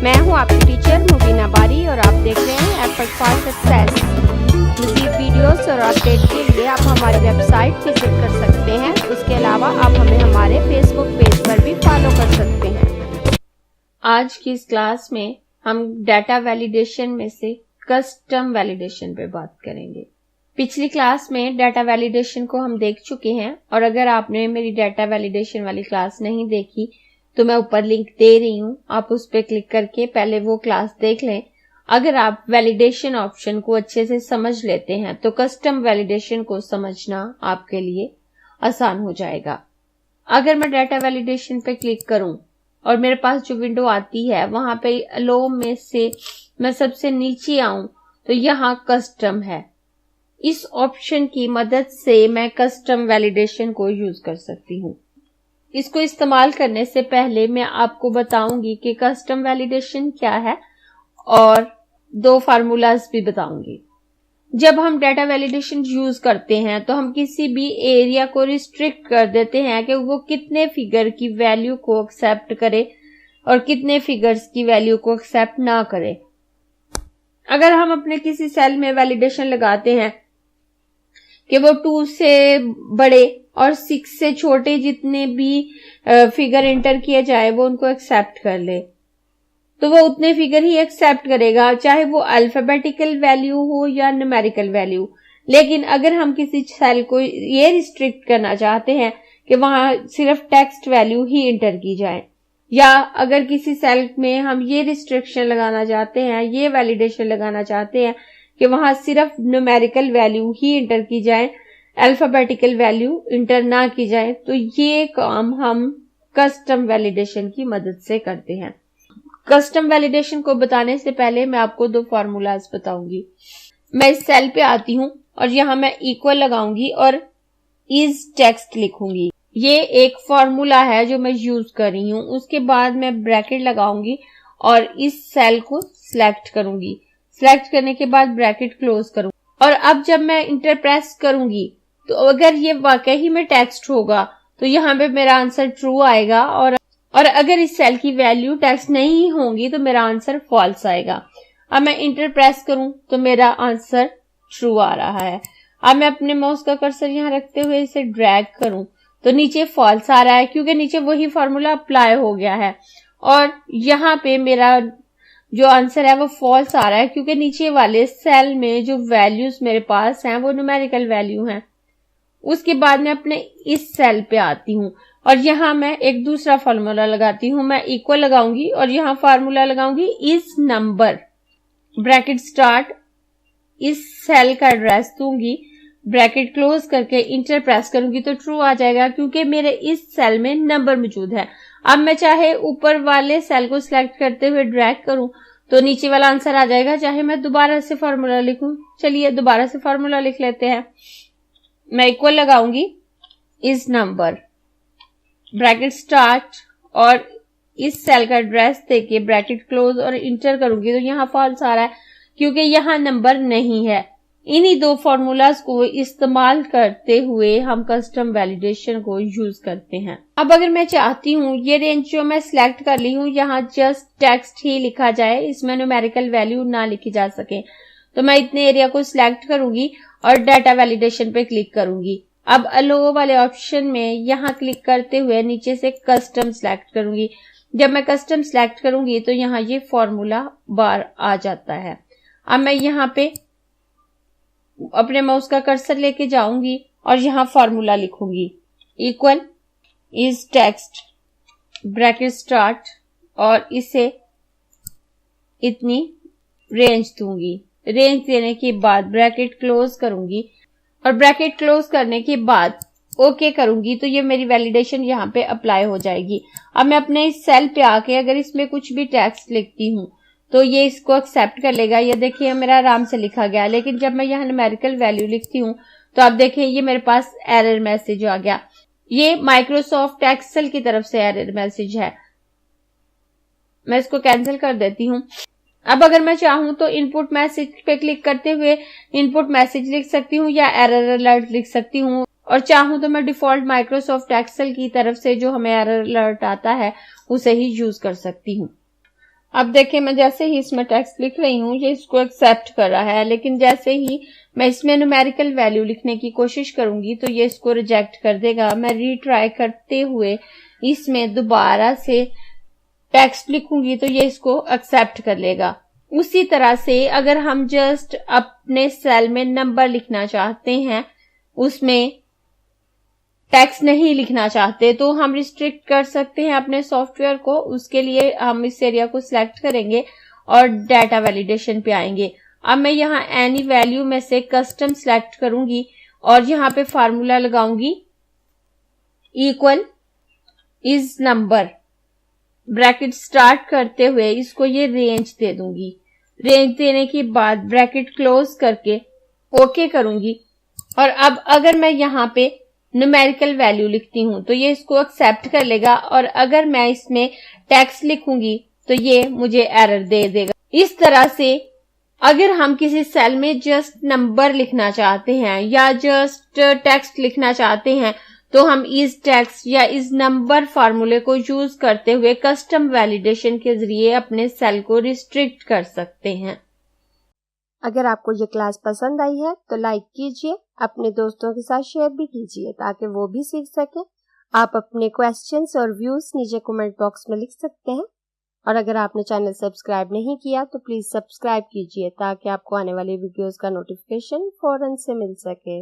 मैं हूं आपकी टीचर मुबीना बारी और आप देख रहे हैं एफर्ट फॉर सक्सेस। मज़ीद वीडियोस और अपडेट के लिए आप हमारी वेबसाइट विजिट कर सकते हैं। उसके अलावा आप हमें हमारे फेसबुक पेज पर भी फॉलो कर सकते हैं। आज की इस क्लास में हम डाटा वैलिडेशन में से कस्टम वैलिडेशन पे बात करेंगे। पिछली क्लास में डाटा वैलिडेशन को हम देख चुके हैं और अगर आपने मेरी डाटा वैलिडेशन वाली क्लास नहीं देखी तो मैं ऊपर लिंक दे रही हूँ, आप उस पर क्लिक करके पहले वो क्लास देख लें। अगर आप वैलिडेशन ऑप्शन को अच्छे से समझ लेते हैं तो कस्टम वैलिडेशन को समझना आपके लिए आसान हो जाएगा। अगर मैं डाटा वैलिडेशन पे क्लिक करूं और मेरे पास जो विंडो आती है वहां पे अलो में से मैं सबसे नीचे आऊं तो यहाँ कस्टम है। इस ऑप्शन की मदद से मैं कस्टम वैलिडेशन को यूज कर सकती हूँ। इसको इस्तेमाल करने से पहले मैं आपको बताऊंगी कि कस्टम वैलिडेशन क्या है और दो फार्मूलाज भी बताऊंगी। जब हम डाटा वैलिडेशन यूज करते हैं तो हम किसी भी एरिया को रिस्ट्रिक्ट कर देते हैं कि वो कितने फिगर की वैल्यू को एक्सेप्ट करे और कितने फिगर्स की वैल्यू को एक्सेप्ट ना करे। अगर हम अपने किसी सेल में वैलिडेशन लगाते हैं कि वो 2 से बड़े और 6 से छोटे जितने भी फिगर एंटर किए जाए वो उनको एक्सेप्ट कर ले, तो वो उतने फिगर ही एक्सेप्ट करेगा, चाहे वो अल्फाबेटिकल वैल्यू हो या न्यूमेरिकल वैल्यू। लेकिन अगर हम किसी सेल को ये रिस्ट्रिक्ट करना चाहते हैं कि वहां सिर्फ टेक्स्ट वैल्यू ही एंटर की जाए, या अगर किसी सेल में हम ये रिस्ट्रिक्शन लगाना चाहते हैं, ये वैलिडेशन लगाना चाहते हैं कि वहां सिर्फ न्यूमेरिकल वैल्यू ही एंटर की जाए, अल्फाबेटिकल वैल्यू इंटर ना की जाए, तो ये काम हम कस्टम वैलिडेशन की मदद से करते हैं। कस्टम वैलिडेशन को बताने से पहले मैं आपको दो फार्मूलाज बताऊंगी। मैं इस सेल पे आती हूं और यहां मैं इक्वल लगाऊंगी और इज टेक्स्ट लिखूंगी। ये एक फॉर्मूला है जो मैं यूज कर रही हूं। उसके बाद मैं ब्रैकेट लगाऊंगी और इस सेल को सिलेक्ट करूंगी। सिलेक्ट करने के बाद ब्रैकेट क्लोज करूंगी और अब जब मैं इंटर प्रेस करूंगी तो अगर ये वाकई में टेक्स्ट होगा तो यहाँ पे मेरा आंसर ट्रू आएगा और अगर इस सेल की वैल्यू टेक्स्ट नहीं होंगी तो मेरा आंसर फॉल्स आएगा। अब मैं इंटर प्रेस करूं तो मेरा आंसर ट्रू आ रहा है। अब मैं अपने माउस का कर्सर यहाँ रखते हुए इसे ड्रैग करूं तो नीचे फॉल्स आ रहा है क्योंकि नीचे वही फॉर्मूला अप्लाई हो गया है और यहाँ पे मेरा जो आंसर है वो फॉल्स आ रहा है क्योंकि नीचे वाले सेल में जो वैल्यूज मेरे पास हैं वो न्यूमेरिकल वैल्यू हैं। उसके बाद मैं अपने इस सेल पे आती हूँ और यहाँ मैं एक दूसरा फार्मूला लगाती हूँ। मैं इक्वल लगाऊंगी और यहाँ फार्मूला लगाऊंगी इस नंबर, ब्रैकेट स्टार्ट, इस सेल का एड्रेस दूंगी, ब्रैकेट क्लोज करके इंटर प्रेस करूंगी तो ट्रू आ जाएगा क्योंकि मेरे इस सेल में नंबर मौजूद है। अब मैं चाहे ऊपर वाले सेल को सिलेक्ट करते हुए ड्रैग करूं तो नीचे वाला आंसर आ जाएगा, चाहे मैं दोबारा से फार्मूला लिखूं। चलिए दोबारा से फार्मूला लिख लेते हैं। मैं इक्वल लगाऊंगी इस नंबर, ब्रैकेट स्टार्ट और इस सेल का एड्रेस देके ब्रैकेट क्लोज और इंटर करूंगी तो यहाँ फॉल्स आ रहा है क्योंकि यहाँ नंबर नहीं है। इन्हीं दो फॉर्मूलाज को इस्तेमाल करते हुए हम कस्टम वैलिडेशन को यूज करते हैं। अब अगर मैं चाहती हूँ ये रेंज जो मैं सिलेक्ट कर ली हूँ यहाँ जस्ट टेक्स्ट ही लिखा जाए, इसमें न्यूमेरिकल वैल्यू ना लिखी जा सके, तो मैं इतने एरिया को सिलेक्ट करूंगी और डाटा वैलिडेशन पे क्लिक करूंगी। अब अलो वाले ऑप्शन में यहाँ क्लिक करते हुए नीचे से कस्टम सिलेक्ट करूंगी। जब मैं कस्टम सिलेक्ट करूंगी तो यहाँ ये फॉर्मूला बार आ जाता है। अब मैं यहाँ पे अपने माउस का कर्सर लेके जाऊंगी और यहाँ फॉर्मूला लिखूंगी, equal is text, bracket start और इसे इतनी रेंज दूंगी। रेंज देने के बाद ब्रैकेट क्लोज करूंगी और ब्रैकेट क्लोज करने के बाद ओके करूंगी तो ये मेरी वैलिडेशन यहाँ पे अप्लाई हो जाएगी। अब मैं अपने इस सेल पे आके अगर इसमें कुछ भी टेक्स्ट लिखती हूँ तो ये इसको एक्सेप्ट कर लेगा। ये देखिए मेरा आराम से लिखा गया, लेकिन जब मैं यहाँ न्यूमेरिकल वैल्यू लिखती हूँ तो आप देखिए ये मेरे पास एरर मैसेज आ गया। ये माइक्रोसॉफ्ट एक्सेल की तरफ से एरर मैसेज है। मैं इसको कैंसिल कर देती हूँ। अब अगर मैं चाहूं तो इनपुट मैसेज पे क्लिक करते हुए इनपुट मैसेज लिख सकती हूँ या एरर अलर्ट लिख सकती हूँ, और चाहूं तो मैं डिफॉल्ट माइक्रोसॉफ्ट एक्सेल की तरफ से जो हमें एरर अलर्ट आता है उसे ही यूज कर सकती हूँ। अब देखिए मैं जैसे ही इसमें टेक्स्ट लिख रही हूँ ये इसको एक्सेप्ट कर रहा है, लेकिन जैसे ही मैं इसमें न्यूमेरिकल वैल्यू लिखने की कोशिश करूंगी तो ये इसको रिजेक्ट कर देगा। मैं रीट्राई करते हुए इसमें दोबारा से टेक्स्ट लिखूंगी तो ये इसको एक्सेप्ट कर लेगा। उसी तरह से अगर हम जस्ट अपने सेल में नंबर लिखना चाहते हैं, उसमें टेक्स्ट नहीं लिखना चाहते, तो हम रिस्ट्रिक्ट कर सकते हैं अपने सॉफ्टवेयर को। उसके लिए हम इस एरिया को सिलेक्ट करेंगे और डाटा वैलिडेशन पे आएंगे। अब मैं यहाँ एनी वैल्यू में से कस्टम सिलेक्ट करूंगी और यहाँ पे फार्मूला लगाऊंगी equal is number, bracket start करते हुए इसको ये रेंज दे दूंगी। रेंज देने के बाद ब्रैकेट क्लोज करके ओके करूंगी। और अब अगर मैं यहाँ पे न्यूमेरिकल वैल्यू लिखती हूं तो ये इसको एक्सेप्ट कर लेगा, और अगर मैं इसमें टेक्स्ट लिखूंगी तो ये मुझे एरर दे देगा। इस तरह से अगर हम किसी सेल में जस्ट नंबर लिखना चाहते हैं या जस्ट टेक्स्ट लिखना चाहते हैं तो हम इस टेक्स्ट या इस नंबर फार्मूले को यूज करते हुए कस्टम वैलिडेशन के जरिए अपने सेल को रिस्ट्रिक्ट कर सकते हैं। अगर आपको ये क्लास पसंद आई है तो लाइक कीजिए, अपने दोस्तों के साथ शेयर भी कीजिए ताकि वो भी सीख सके। आप अपने क्वेश्चंस और व्यूज नीचे कमेंट बॉक्स में लिख सकते हैं, और अगर आपने चैनल सब्सक्राइब नहीं किया तो प्लीज सब्सक्राइब कीजिए ताकि आपको आने वाली वीडियोस का नोटिफिकेशन फौरन से मिल सके।